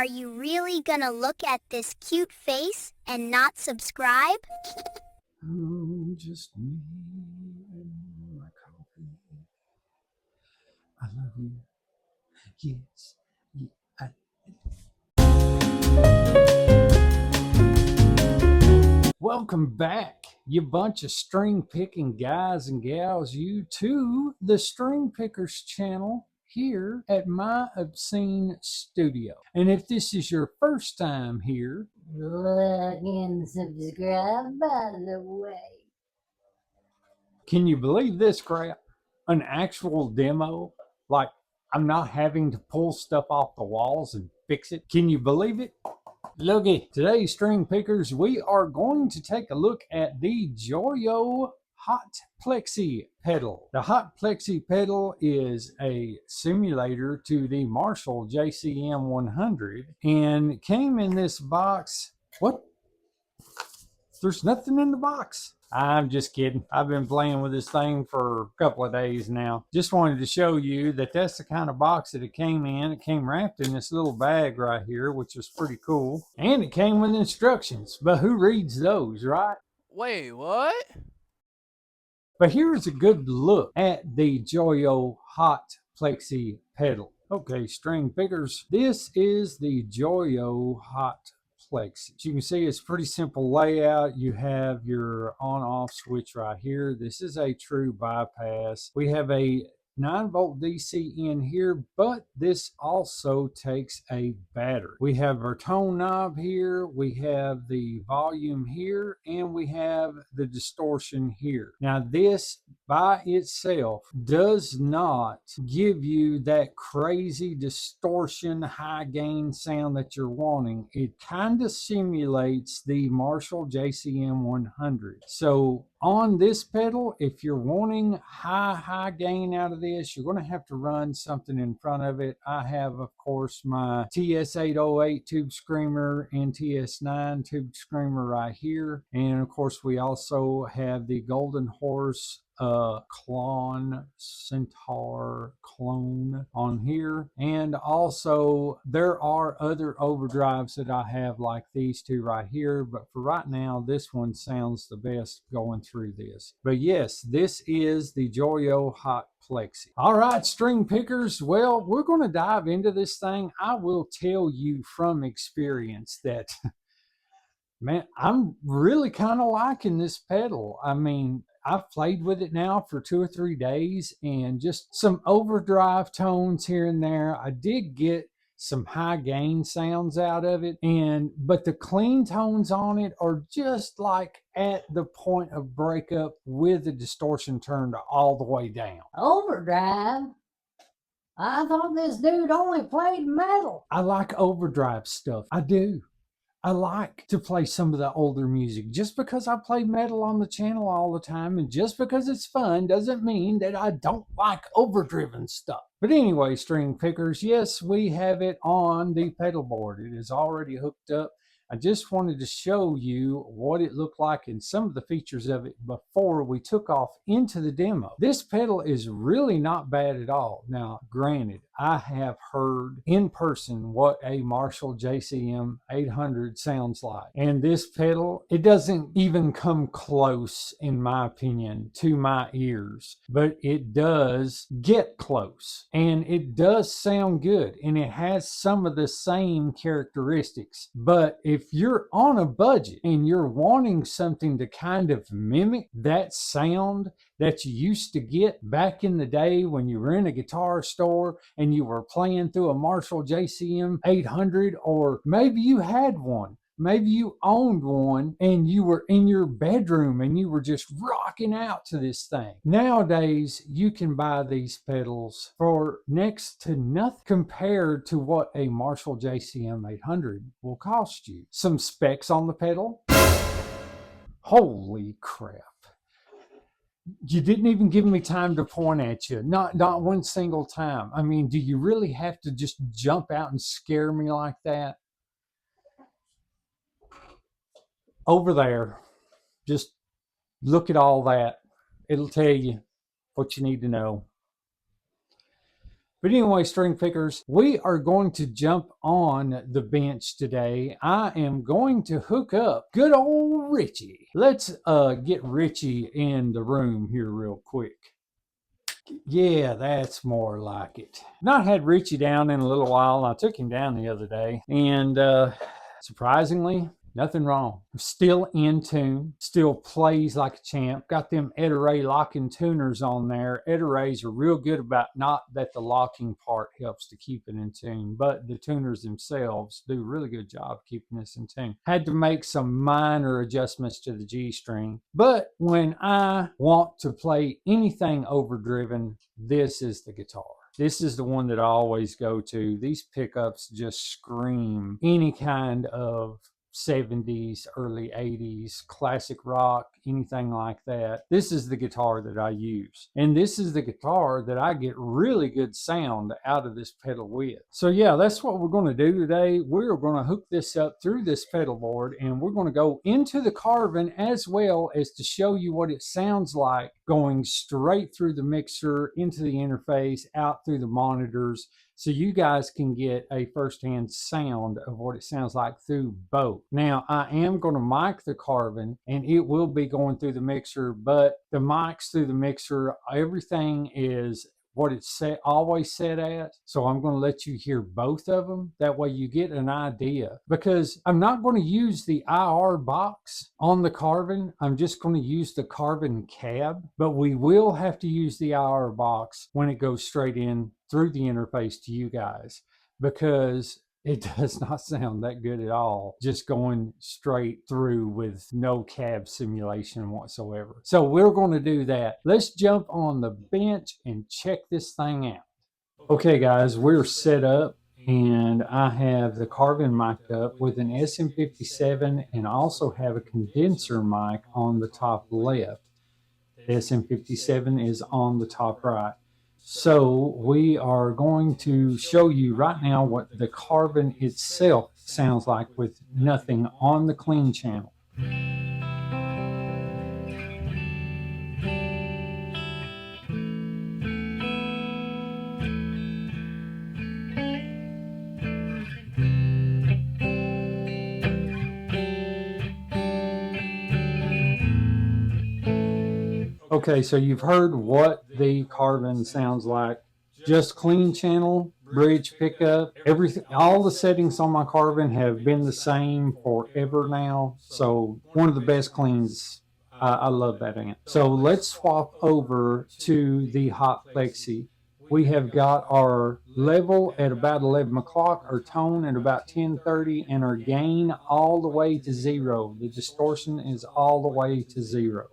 Are you really gonna look at this cute face and not subscribe? Oh, just me and my coffee. I love you. Yes. Welcome back, you bunch of string picking guys and gals, you to the String Pickers channel here at My Obscene Studio. And if this is your first time here, like and subscribe, by the way. can you believe this crap? An actual demo? Like, I'm not having to pull stuff off the walls and fix it. Can you believe it? Looky, today's String Pickers, we are going to take a look at the JOYO Hot Plexi pedal. The Hot Plexi pedal is a simulator to the Marshall JCM800 and came in this box. What? There's nothing in the box. I'm just kidding. I've been playing with this thing for a couple of days now. Just wanted to show you that that's the kind of box that it came in. It came wrapped in this little bag right here, which was pretty cool. And it came with instructions. But who reads those, right? Wait, what? But here's a good look at the JOYO Hot Plexi pedal. Okay, string pickers. This is the JOYO Hot Plexi. As you can see, it's pretty simple layout. You have your on-off switch right here. This is a true bypass. We have a 9-volt DC in here, but this also takes a battery. We have our tone knob here, we have the volume here, and we have the distortion here. Now this by itself does not give you that crazy distortion high gain sound that you're wanting. It kind of simulates the Marshall JCM800. So on this pedal, if you're wanting high gain out of this, you're going to have to run something in front of it. I have, of course, my TS808 tube screamer and TS9 tube screamer right here. And of course, we also have the Golden Horse Centaur clone on here, and also there are other overdrives that I have like these two right here, but for right now this one sounds the best going through this. But yes, this is the JOYO Hot Plexi. All right, string pickers, well, we're going to dive into this thing. I will tell you from experience that man, I'm really kind of liking this pedal. I mean, I've played with it now for 2 or 3 days, and just some overdrive tones here and there. I did get some high gain sounds out of it, but the clean tones on it are just like at the point of breakup with the distortion turned all the way down. Overdrive? I thought this dude only played metal. I like overdrive stuff. I do. I like to play some of the older music. Just because I play metal on the channel all the time and just because it's fun doesn't mean that I don't like overdriven stuff. But anyway, string pickers, yes, we have it on the pedal board. It is already hooked up. I just wanted to show you what it looked like and some of the features of it before we took off into the demo. This pedal is really not bad at all. Now, granted, I have heard in person what a Marshall JCM800 sounds like. And this pedal, it doesn't even come close, in my opinion, to my ears. But it does get close. And it does sound good. And it has some of the same characteristics. But if you're on a budget and you're wanting something to kind of mimic that sound that you used to get back in the day when you were in a guitar store and you were playing through a Marshall JCM800, or maybe you had one. Maybe you owned one and you were in your bedroom and you were just rocking out to this thing. Nowadays, you can buy these pedals for next to nothing compared to what a Marshall JCM800 will cost you. Some specs on the pedal. Holy crap. You didn't even give me time to point at you. Not one single time. I mean, do you really have to just jump out and scare me like that? Over there, just look at all that. It'll tell you what you need to know. But anyway, string pickers, we are going to jump on the bench today. I am going to hook up good old Richie. Let's get Richie in the room here real quick. Yeah, that's more like it. Not had Richie down in a little while. I took him down the other day, and surprisingly, nothing wrong. Still in tune, still plays like a champ. Got them Ed-Ray locking tuners on there. Ed-Rays are real good about, not that the locking part helps to keep it in tune, but the tuners themselves do a really good job keeping this in tune. Had to make some minor adjustments to the G string, but when I want to play anything overdriven, this is the guitar. This is the one that I always go to. These pickups just scream any kind of 70s, early 80s, classic rock, anything like that. This is the guitar that I use. And this is the guitar that I get really good sound out of this pedal with. So yeah, that's what we're going to do today. We're going to hook this up through this pedal board, and we're going to go into the carving as well as to show you what it sounds like going straight through the mixer into the interface, out through the monitors, so you guys can get a firsthand sound of what it sounds like through both. Now, I am going to mic the carving, and it will be going through the mixer, but the mics through the mixer, everything is what it's always set at. So I'm going to let you hear both of them. That way you get an idea, because I'm not going to use the IR box on the carving. I'm just going to use the carving cab, but we will have to use the IR box when it goes straight in through the interface to you guys, because it does not sound that good at all just going straight through with no cab simulation whatsoever. So we're going to do that. Let's jump on the bench and check this thing out. Okay guys, we're set up, and I have the carving mic'd up with an SM57, and I also have a condenser mic on the top left. The SM57 is on the top right. So we are going to show you right now what the carving itself sounds like with nothing on the clean channel. Okay, so you've heard what the carving sounds like. Just clean channel, bridge pickup, everything, all the settings on my carving have been the same forever now. So one of the best cleans. I love that amp. So let's swap over to the Hot Plexi. We have got our level at about 11 o'clock, our tone at about 10:30, and our gain all the way to 0. The distortion is all the way to 0.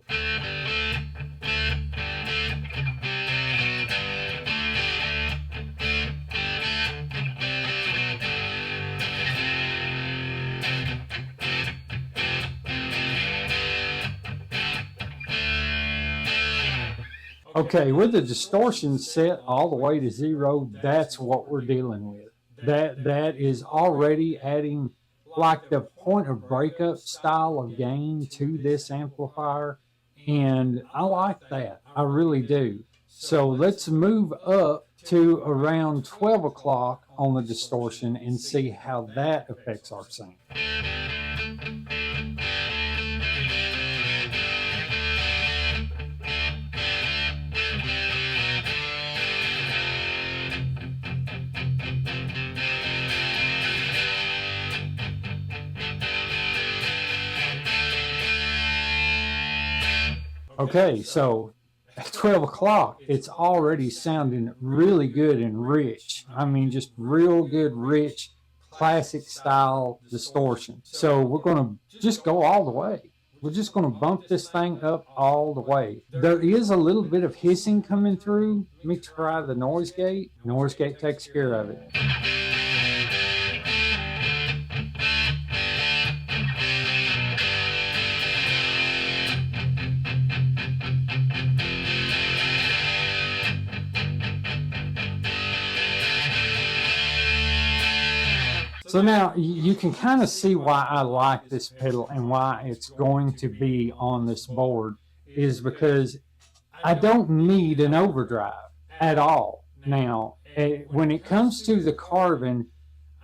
Okay, with the distortion set all the way to 0, that's what we're dealing with. That is already adding like the point of breakup style of gain to this amplifier, and I like that. I really do. So let's move up to around 12 o'clock on the distortion and see how that affects our sound. Okay, so at 12 o'clock, it's already sounding really good and rich. I mean, just real good, rich, classic style distortion. So we're going to just go all the way. We're just going to bump this thing up all the way. There is a little bit of hissing coming through. Let me try the noise gate. Noise gate takes care of it. So now you can kind of see why I like this pedal and why it's going to be on this board, is because I don't need an overdrive at all now. When it comes to the carving,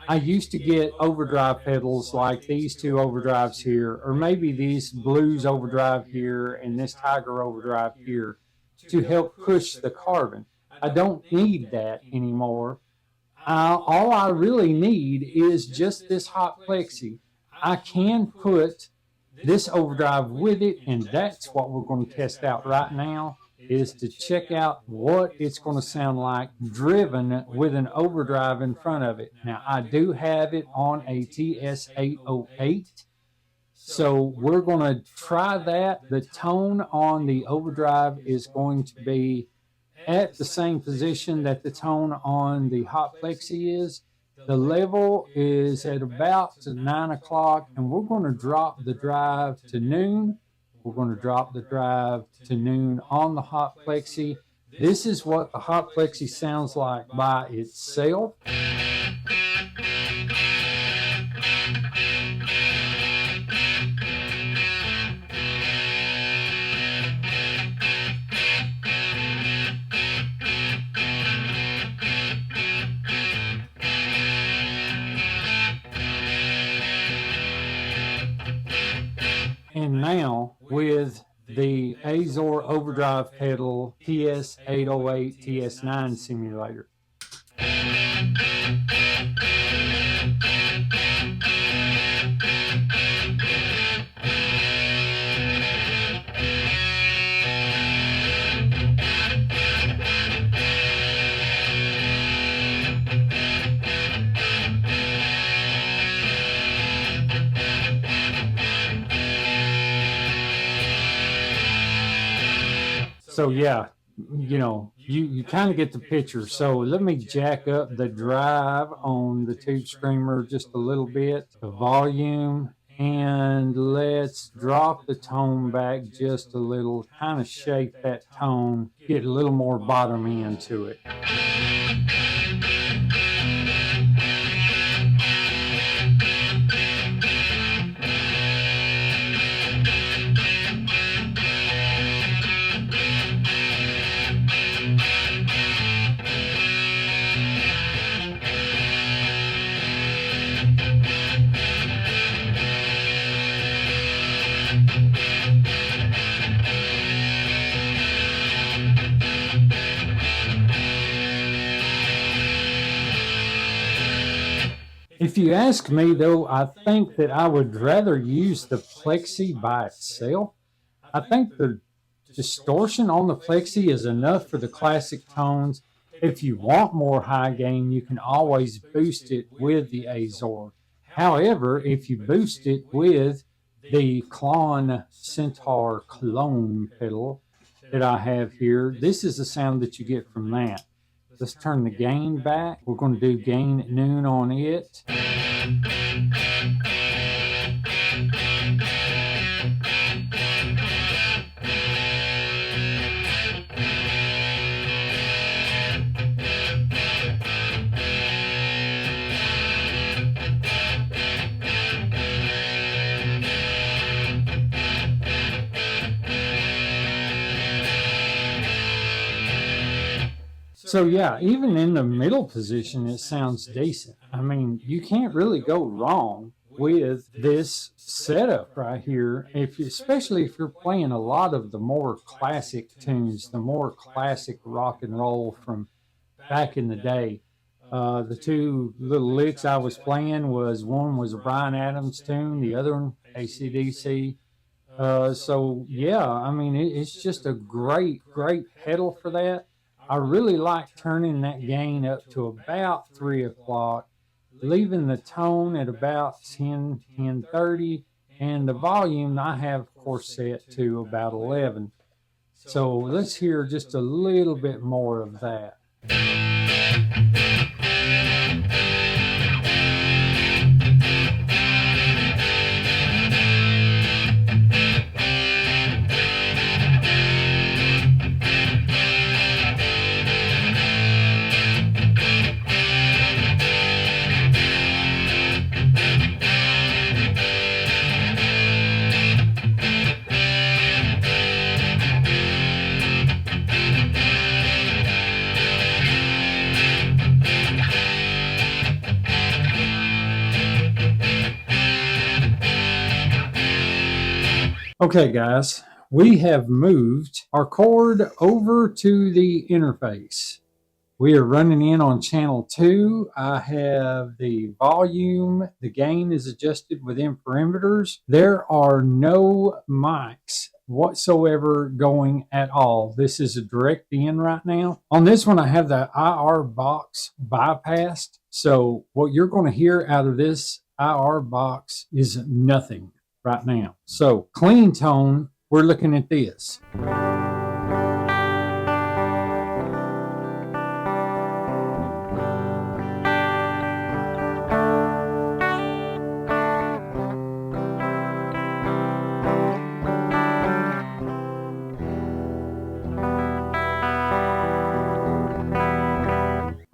I used to get overdrive pedals like these two overdrives here, or maybe these blues overdrive here and this tiger overdrive here to help push the carving. I don't need that anymore. All I really need is just this hot plexi. I can put this overdrive with it, and that's what we're going to test out right now, is to check out what it's going to sound like driven with an overdrive in front of it. Now, I do have it on a TS808, so we're going to try that. The tone on the overdrive is going to be at the same position that the tone on the Hot Plexi is. The level is at about 9 o'clock, and we're going to drop the drive to noon. We're going to drop the drive to noon on the Hot Plexi. This is what the Hot Plexi sounds like by itself. And now with the Azor Overdrive Pedal TS808 TS9 simulator. So yeah, you kind of get the picture. So let me jack up the drive on the tube screamer just a little bit, the volume, and let's drop the tone back just a little, kind of shape that tone, get a little more bottom end to it. If you ask me, though, I think that I would rather use the Plexi by itself. I think the distortion on the Plexi is enough for the classic tones. If you want more high gain, you can always boost it with the Azor. However, if you boost it with the Klon Centaur clone pedal that I have here, this is the sound that you get from that. Let's turn the gain back. We're going to do gain at noon on it. So yeah, even in the middle position, it sounds decent. I mean, you can't really go wrong with this setup right here, especially if you're playing a lot of the more classic tunes, the more classic rock and roll from back in the day. The two little licks I was playing one was a Bryan Adams tune, the other one AC/DC. So yeah, I mean, it's just a great pedal for that. I really like turning that gain up to about 3 o'clock, leaving the tone at about 10:30, and the volume I have, of course, set to about 11. So let's hear just a little bit more of that. Okay, guys, we have moved our cord over to the interface. We are running in on channel 2. I have the volume. The gain is adjusted within parameters. There are no mics whatsoever going at all. This is a direct in right now. On this one, I have the IR box bypassed. So what you're going to hear out of this IR box is nothing right now. So clean tone, we're looking at this.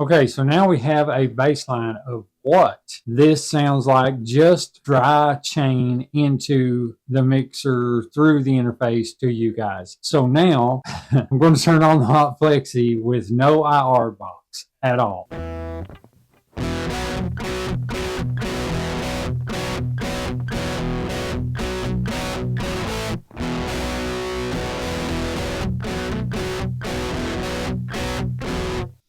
Okay, so now we have a baseline of what this sounds like, just dry chain into the mixer through the interface to you guys. So now I'm going to turn on the Hot Plexi with no IR box at all.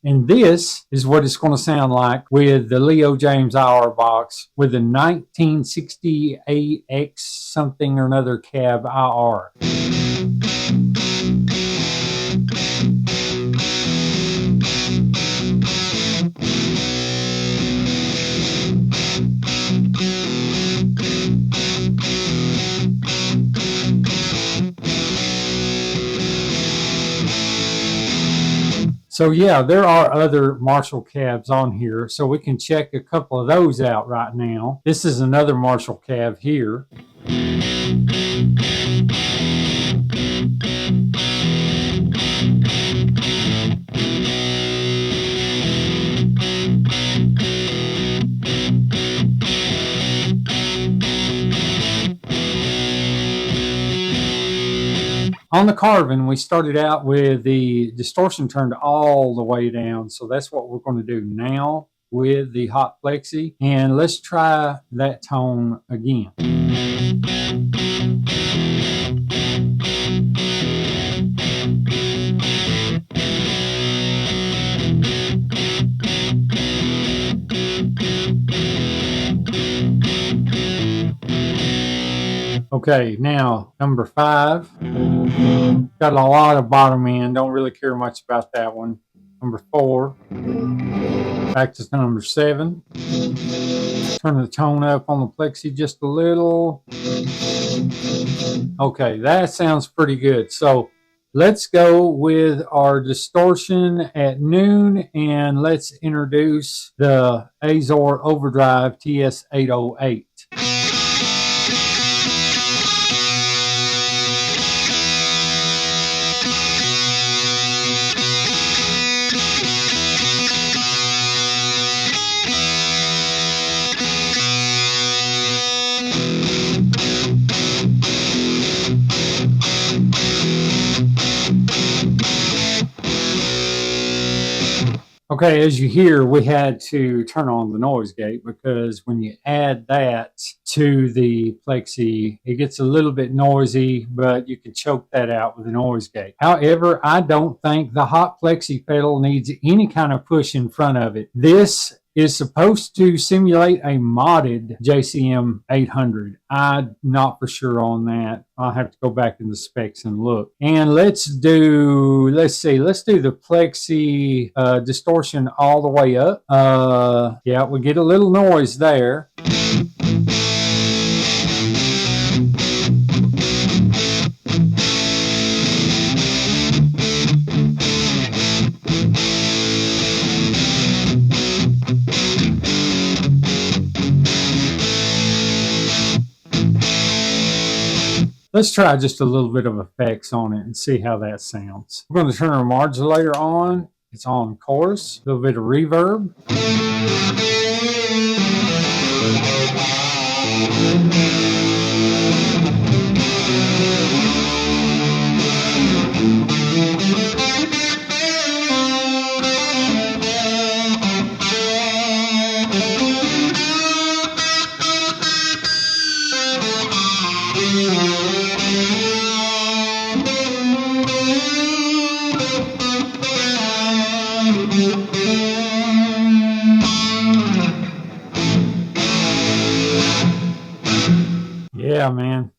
And this is what it's going to sound like with the Leo James IR box with the 1968X something or another cab IR. So yeah, there are other Marshall cabs on here, so we can check a couple of those out right now. This is another Marshall cab here. On the Carvin, we started out with the distortion turned all the way down. So that's what we're going to do now with the Hot Plexi. And let's try that tone again. Okay, now number 5. Got a lot of bottom end. Don't really care much about that one. Number 4. Back to number 7. Turn the tone up on the Plexi just a little. Okay, that sounds pretty good. So let's go with our distortion at noon, and let's introduce the Azor Overdrive TS808. Okay, as you hear, we had to turn on the noise gate because when you add that to the Plexi, it gets a little bit noisy, but you can choke that out with the noise gate. However, I don't think the Hot Plexi pedal needs any kind of push in front of it. This is supposed to simulate a modded JCM800. I'm not for sure on that. I'll have to go back in the specs and look. And let's do the Plexi distortion all the way up. Yeah, we get a little noise there. Let's try just a little bit of effects on it and see how that sounds. We're going to turn our modulator on. It's on chorus. A little bit of reverb. Yeah, man.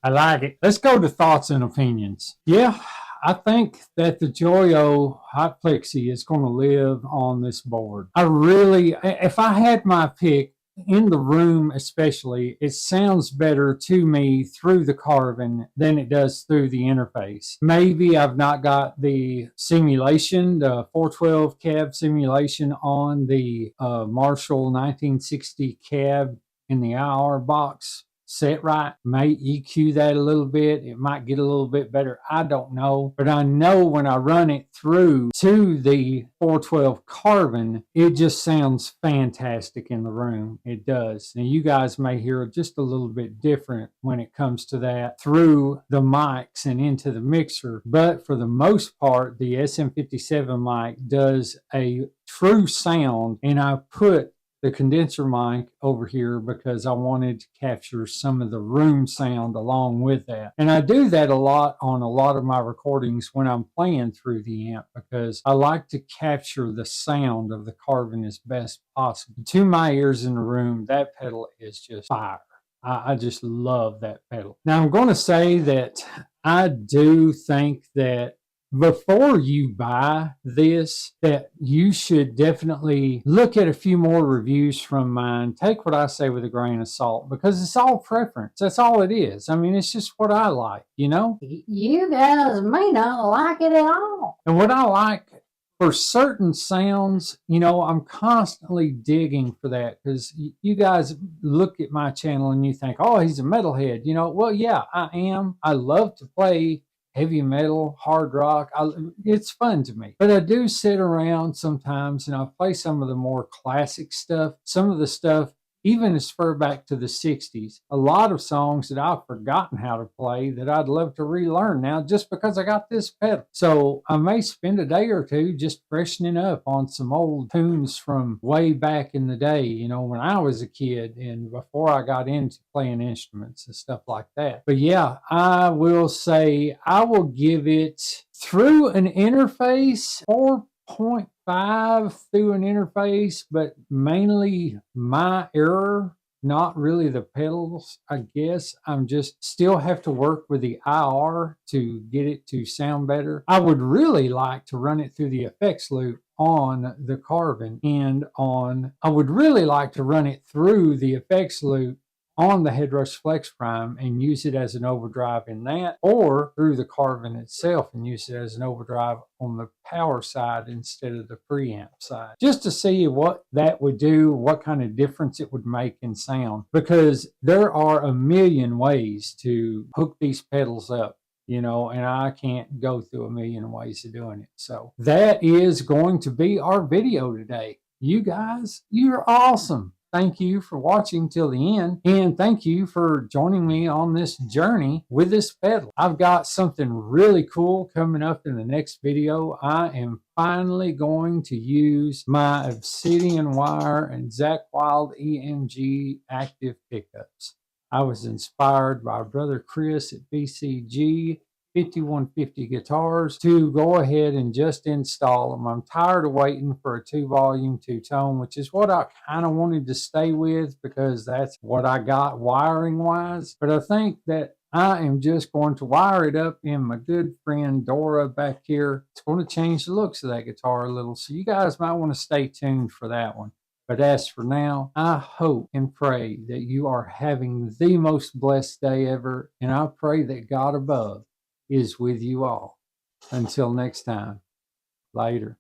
I like it. Let's go to thoughts and opinions. Yeah, I think that the JOYO Hot Plexi is going to live on this board. I really, if I had my pick, in the room especially, it sounds better to me through the carbon than it does through the interface. Maybe I've not got the simulation, the 412 cab simulation on the Marshall 1960 cab in the IR box set right. May EQ that a little bit. It might get a little bit better. I don't know. But I know when I run it through to the 412 carbon, it just sounds fantastic in the room. It does. Now you guys may hear just a little bit different when it comes to that through the mics and into the mixer. But for the most part, the SM57 mic does a true sound, and I put the condenser mic over here because I wanted to capture some of the room sound along with that. And I do that a lot on a lot of my recordings when I'm playing through the amp, because I like to capture the sound of the carbon as best possible. To my ears in the room, that pedal is just fire. I just love that pedal. Now I'm going to say that I do think that before you buy this, that you should definitely look at a few more reviews from mine. Take what I say with a grain of salt, because it's all preference. That's all it is. I mean, it's just what I like, you know? You guys may not like it at all. And what I like for certain sounds, you know, I'm constantly digging for that, because you guys look at my channel and you think, oh, he's a metalhead. You know, well, yeah, I am. I love to play heavy metal, hard rock. It's fun to me. But I do sit around sometimes and I play some of the more classic stuff, some of the stuff even as far back to the 60s. A lot of songs that I've forgotten how to play that I'd love to relearn now just because I got this pedal. So I may spend a day or two just freshening up on some old tunes from way back in the day, you know, when I was a kid and before I got into playing instruments and stuff like that. But yeah, I will say I will give it through an interface 4.5 through an interface, but mainly my error, not really the pedals. I guess I'm just still have to work with the IR to get it to sound better. I would really like to run it through the effects loop on the carbon, and I would really like to run it through the effects loop on the Headrush Flex Prime and use it as an overdrive in that, or through the carbon itself and use it as an overdrive on the power side instead of the preamp side, just to see what that would do, what kind of difference it would make in sound, because there are a million ways to hook these pedals up, you know, and I can't go through a million ways of doing it. So that is going to be our video today. You guys, you're awesome. Thank you for watching till the end, and thank you for joining me on this journey with this pedal. I've got something really cool coming up in the next video. I am finally going to use my Obsidian Wire and Zakk Wylde EMG active pickups. I was inspired by brother Chris at BCG 5150 guitars to go ahead and just install them. I'm tired of waiting for a 2-volume, 2-tone, which is what I kind of wanted to stay with because that's what I got wiring wise. But I think that I am just going to wire it up in my good friend Dora back here. It's going to change the looks of that guitar a little, so you guys might want to stay tuned for that one. But as for now, I hope and pray that you are having the most blessed day ever, and I pray that God above is with you all. Until next time, later.